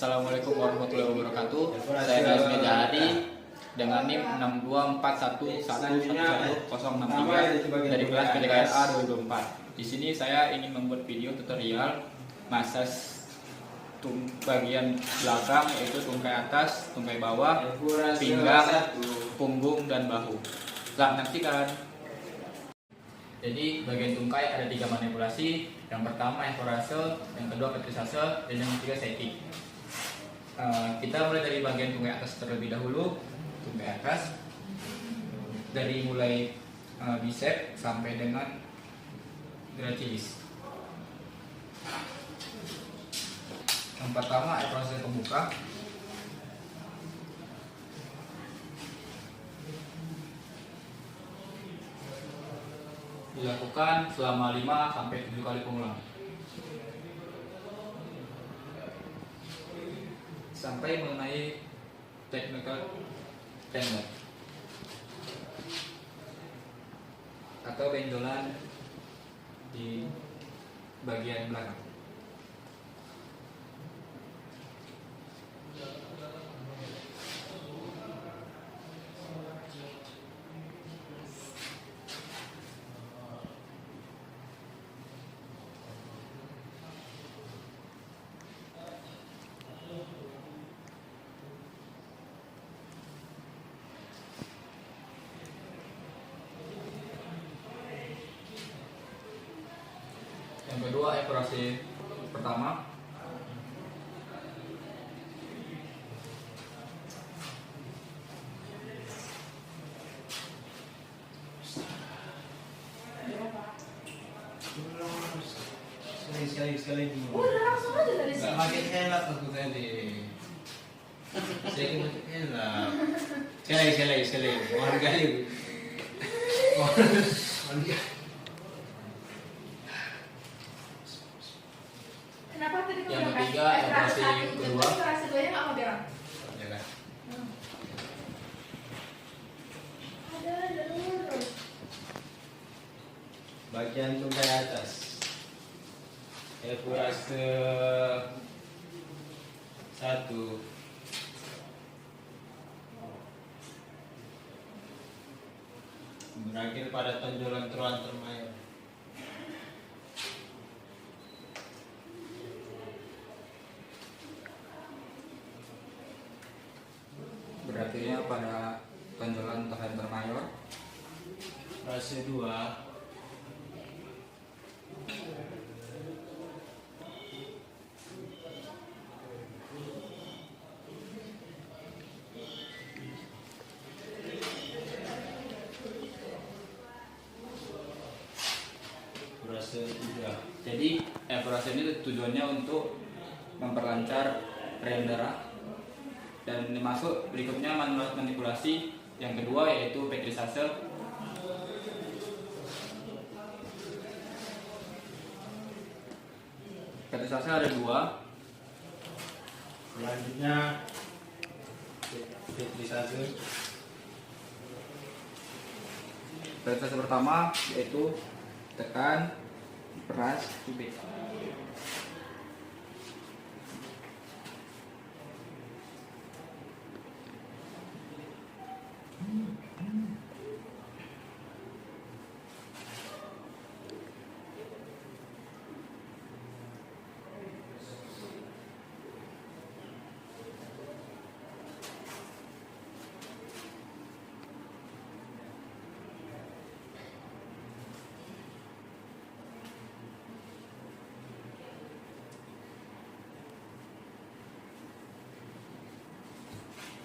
Assalamualaikum warahmatullahi wabarakatuh. Saya Nazmi Jahadi dengan NIM 624111163 dari kelas PTKRA 2004. Di sini saya ingin membuat video tutorial massage bagian belakang, yaitu tungkai atas, tungkai bawah, pinggang, punggung, dan bahu. Selamat menyaksikan. Jadi bagian tungkai ada 3 manipulasi. Yang pertama evaluasi, yang kedua petrisase, dan yang ketiga shaking. Kita mulai dari bagian tungkai atas terlebih dahulu. Tungkai atas dari mulai bicep sampai dengan gracilis. Yang pertama evaluasi pembuka. Dilakukan selama 5 sampai 7 kali pengulang sampai mengenai technical tendon atau benjolan di bagian belakang. Yang kedua evaluasi pertama. Sekali langsung aja dari sini. nggak makin enak aku tadi. Saya makin enak. Sekali menghargai. Kenapa tadi kamu Yang bilang ketiga, evaluasi kedua. Evaluasi keduanya nggak mau bilang. Ya kan? Ada terus. Bagian tungkai atas. Evaluasi 1. Berakhir pada tonjolan trochanter mayor. Berakhirnya pada tonjolan trochanter mayor. Fase 2. Fase 3. Jadi evaluasi ini tujuannya untuk memperlancar rem darah. Dan dimasuk berikutnya manipulasi yang kedua, yaitu petrisase. Petrisase ada 2. Selanjutnya petrisase. Petrisase pertama yaitu tekan, peras, cubit.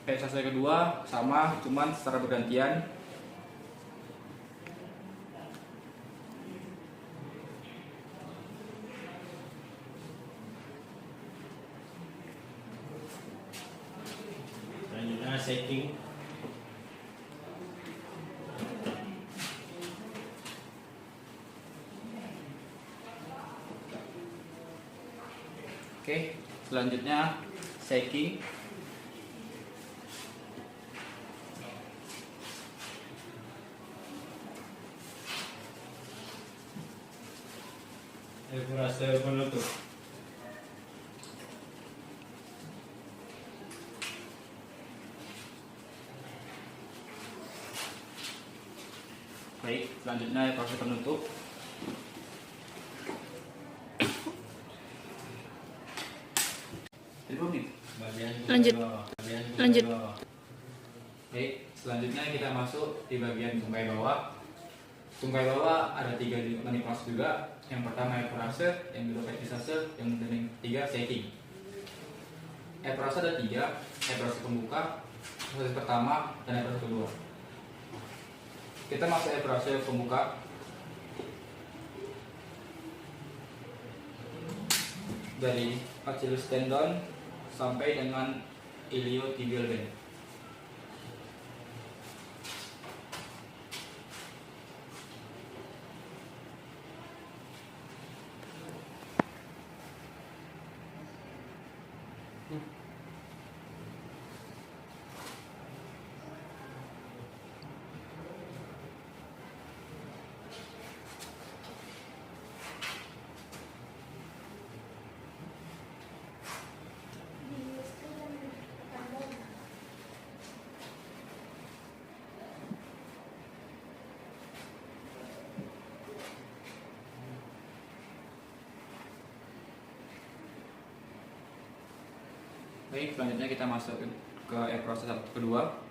Petrisase kedua sama, cuman secara bergantian. Selanjutnya shaking. Oke, selanjutnya shaking. Evaluasi penutup. Baik, selanjutnya proses penutup. Jadi belum nih? Bagian Lanjut. bawah. Bagian Lanjut. bawah. Baik, selanjutnya kita masuk di bagian tungkai bawah. Tungkai bawah ada 3 manipulasi juga. Yang pertama eporase, yang kedua petrisase, yang ketiga shaking. Eporase ada 3, eporase pembuka, proses pertama, dan eporase kedua. Kita masuk eporase pembuka. Dari Achilles tendon sampai dengan iliotibial band. Baik, selanjutnya kita masuk ke proses kedua.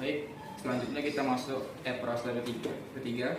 Baik, selanjutnya kita masuk proses ketiga.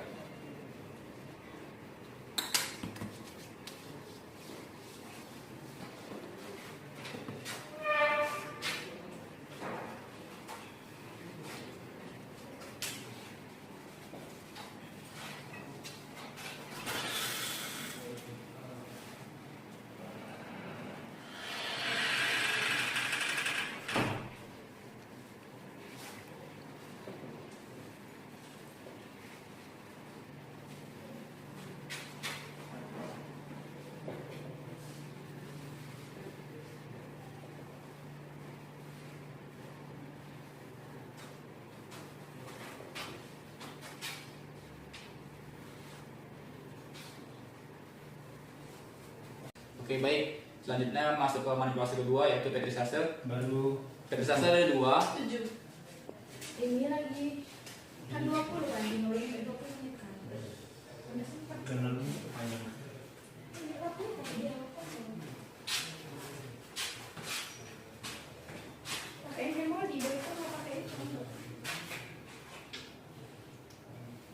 Oke, baik. Selanjutnya masuk ke manipulasi kedua, yaitu petrisase. Baru Petrisase ada 2. 7. Ini lagi kan 20 kan, di nulis 20 menit kan. Udah sempat. kanan panjang. Ini 40 kan dia kosong. Pakai memori, dari itu nggak pakai itu.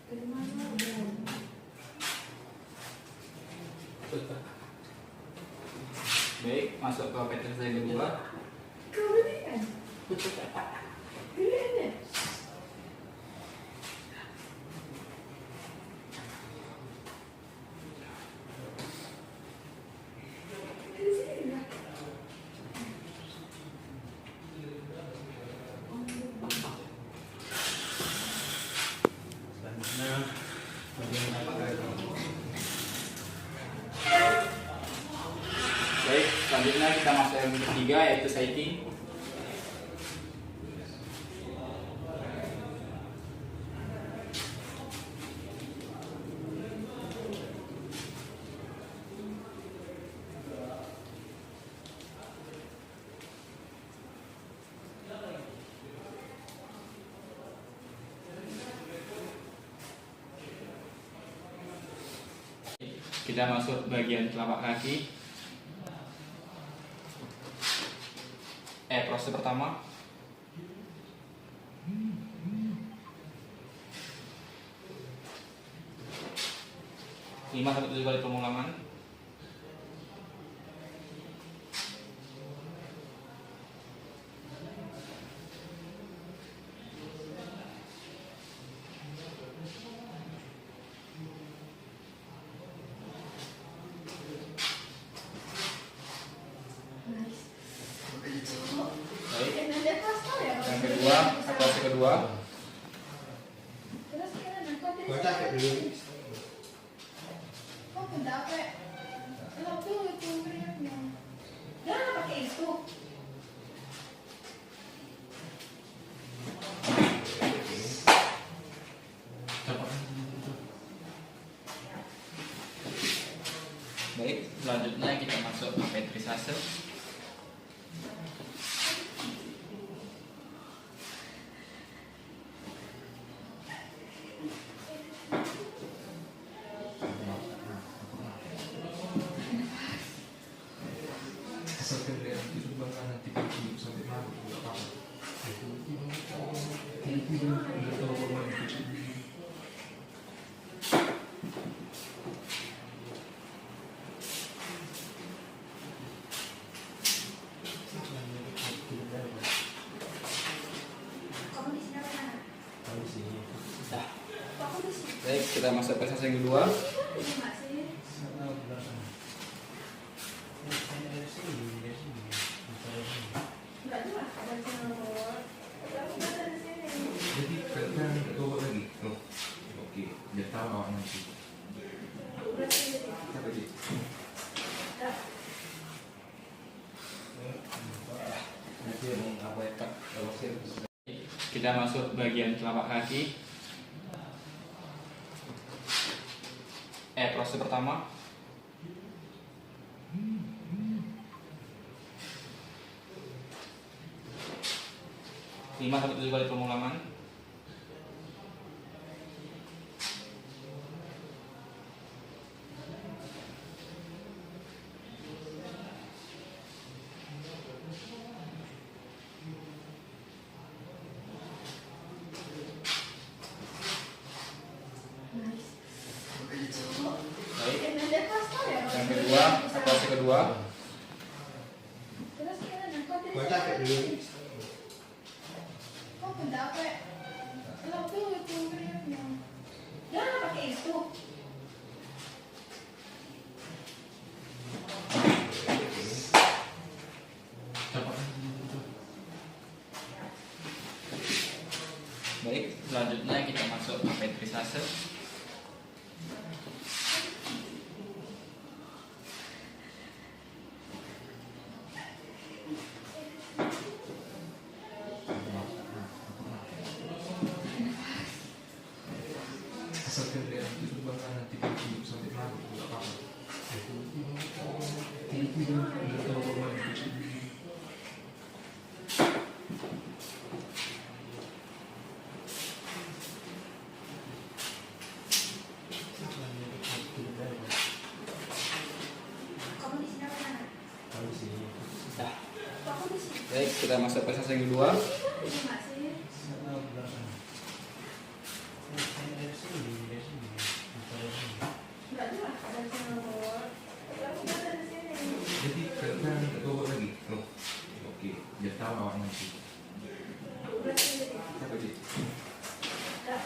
Dari mana udah? Baik, masuk ke petrisase kedua. Kemudian. Keren ya? Dari sini nggak? Selanjutnya bagian apa? Baik, selanjutnya kita masuk yang ketiga, yaitu shaking. Kita masuk bagian telapak kaki. Proses pertama. Lima sampai 7 kali pengulangan. Baik. Yang ada pasal ya? Yang kedua, proses kedua. Terus Oh, pendapat. Lo tuh itu kriaknya. Jangan pakai itu. Baik, selanjutnya kita masuk ke petrisase. Kamu di sini apa sana? Nah, Aku di sini. baik, kita masuk ke fase yang kedua. Ini masih. Enggak jelas ada channel. Tapi nggak ada di sini. Jadi kalian coba lagi. Oh, oke. Biar tahu awak nanti. Berarti jadi. Siapa sih? Dah. Nanti mau apa ya Kak? Kalau saya Kita masuk bagian telapak kaki. Proses pertama. Lima sampai 7 kali pengulangan. Nice. Baik. Ada pasta ya? Yang kedua, fase kedua. Terus kita nangkap dari Gua capek dulu. Oh, pendapat. Lo tuh itu kriaknya. Jangan pakai itu. Baik, selanjutnya kita masuk ke petrisase. asalkan kalian itu bahkan nanti hidup sampai mati nggak apa-apa. Biar tahu bahwa itu. Kamu di sini apa sana? Nah, Aku di sini. baik, kita masuk ke fase yang kedua. Ini masih. Enggak jelas ada channel. Tapi nggak ada di sini. Jadi kalian coba lagi. Oh, oke. Biar tahu awak nanti. Berarti jadi. Siapa sih? Dah.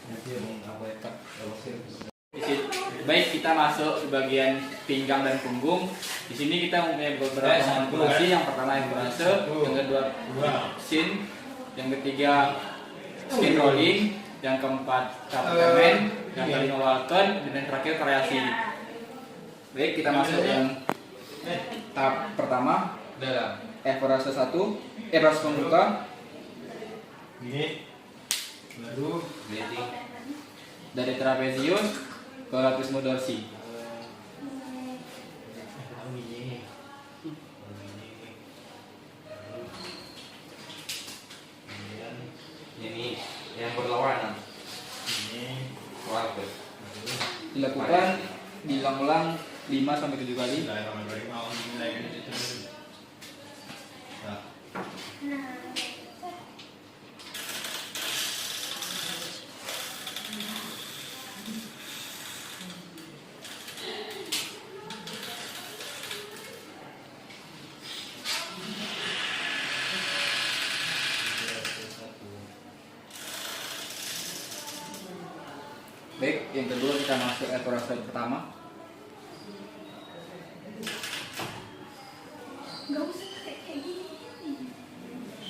Nanti mau apa ya Kak? Kalau saya Baik, kita masuk ke bagian pinggang dan punggung. Di sini kita mempunyai beberapa manipulasi. Yang pertama enforase, yang kedua sin, yang ketiga spin rolling, yang keempat kaptemen, yang kelima walken, dan yang terakhir variasi. Baik, kita masuk yang tahap pertama. Dalam. Enforase 1, proses pembuka Ini baru Ready. dari trapezius ke latissimus dorsi. Ini yang berlawanan. ini Walker. Dilakukan diulang-ulang 5 sampai 7 kali. Bismillahirrahmanirrahim. Alhamdulillah. Nah, Nah. Baik, yang kedua kita masuk enforase pertama. Nggak usah pakai kayak gini.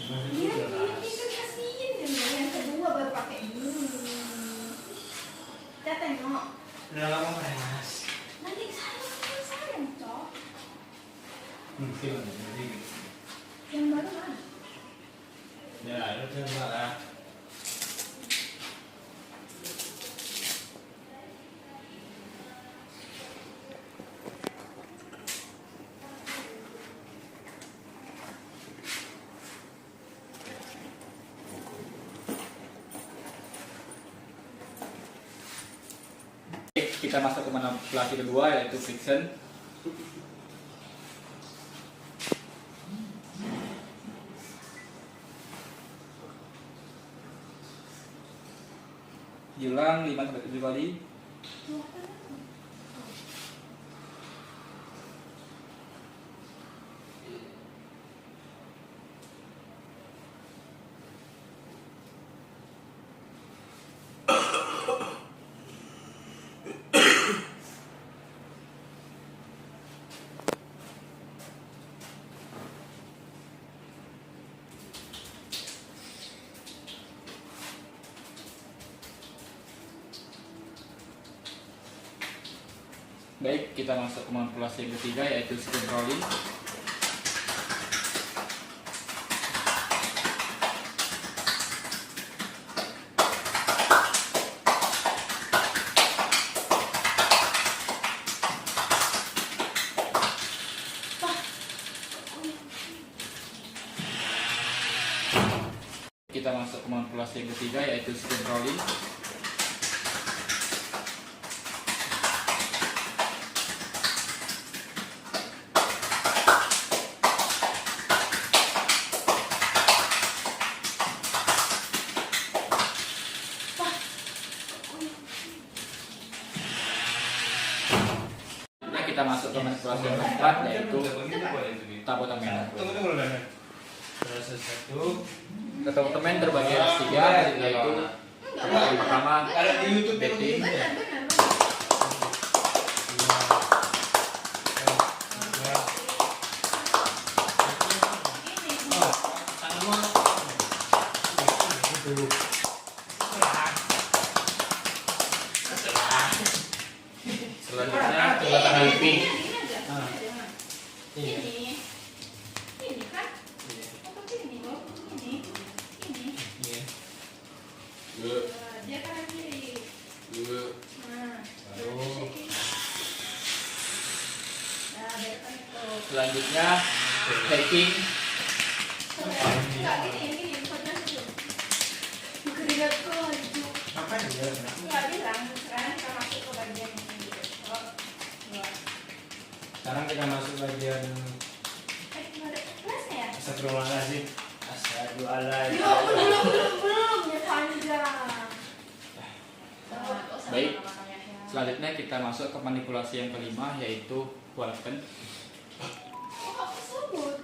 Iya, ini kan kasihin ya. Yang kedua Mungkin jadi Yang baru mana? ya itu salah. Kita masuk ke manipulasi kedua yaitu friction. Diulang 5-7 kali. Baik, kita masuk ke manipulasi yang ketiga yaitu skin rolling. Kita masuk ke manipulasi yang ketiga yaitu skin rolling. Kita masuk ke manipulasi yang keempat yaitu tabotemen. Tunggu dulu. Proses satu. Tabotemen terbagi atas 3 yaitu yang pertama Ada di YouTube betting, Benar. selanjutnya tunggakan pink. Ini kan? Apa ini? Ini. Dia kanan kiri. Nah, biarkan itu. Selanjutnya hacking. Enggak, gini, bukannya itu. Keringatku laju. Apa ya? Enggak bilang, sekarang kita masuk ke bagian ini. Dua. Sekarang kita masuk bagian Nggak ada kelasnya ya? Astagfirullahaladzim. Astagfirullahaladzim. Belum, ya panjang. Baik. Selanjutnya kita masuk ke manipulasi yang kelima yaitu walaupun. Kok aku sebut?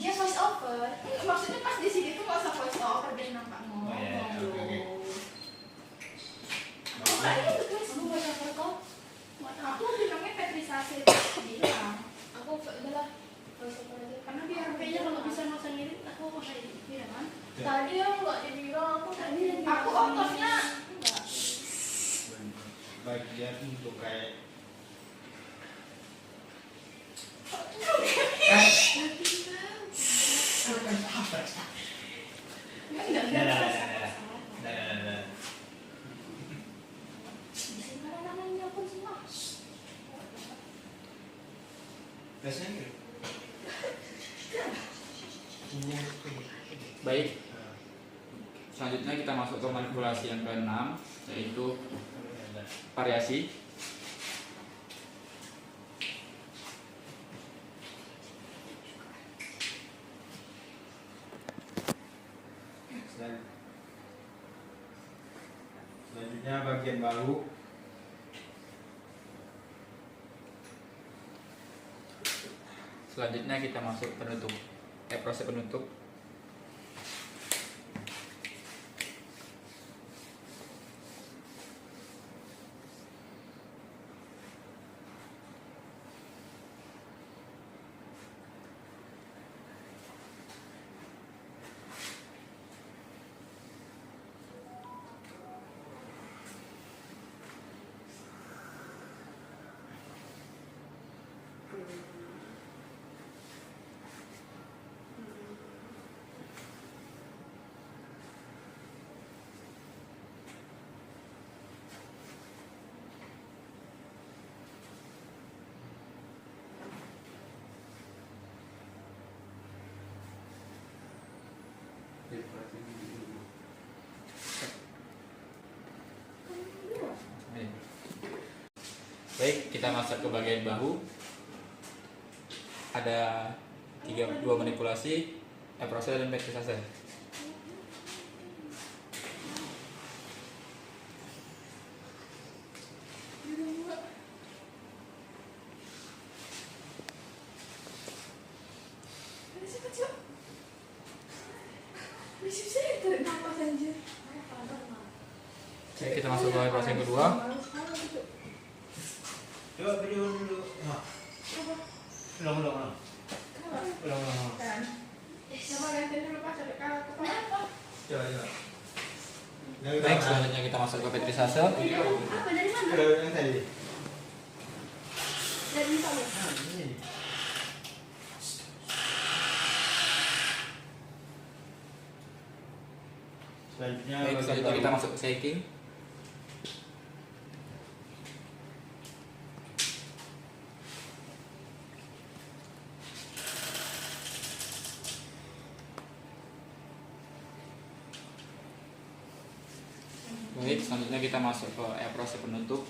Dia voice over. Enggak, maksudnya pas di sini tuh nggak usah voice over biar nampak ngomong. Oh, iya, oke. Aku nggak itu voice over kok. Aku bilangnya petrisasi bilang. Aku udahlah voice over aja. Karena biar kayaknya kalau bisa nggak usah ngirim, aku mau kayak gitu ya kan. Tadi aku nggak dibilang, aku tadi. Aku ototnya enggak. Bagian untuk kayak Baik. Selanjutnya kita masuk ke manipulasi yang keenam yaitu variasi. Selanjutnya bagian baru. Selanjutnya kita masuk penutup. Proses penutup. Baik, kita masuk ke bagian bahu. Ada dua manipulasi, eprose dan petrisase. Oke, kita masuk ke eprose yang kedua. Coba video dulu. Nah. Ulang. Coba. Baik, selanjutnya kita masuk ke petrisase. Apa dari mana? Yang tadi. Dari mana? Ini. Baik, selanjutnya kita masuk ke shaking. Baik, selanjutnya kita masuk ke eprose penutup.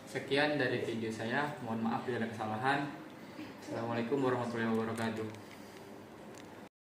Sekian dari video saya, mohon maaf bila ada kesalahan. Assalamualaikum warahmatullahi wabarakatuh.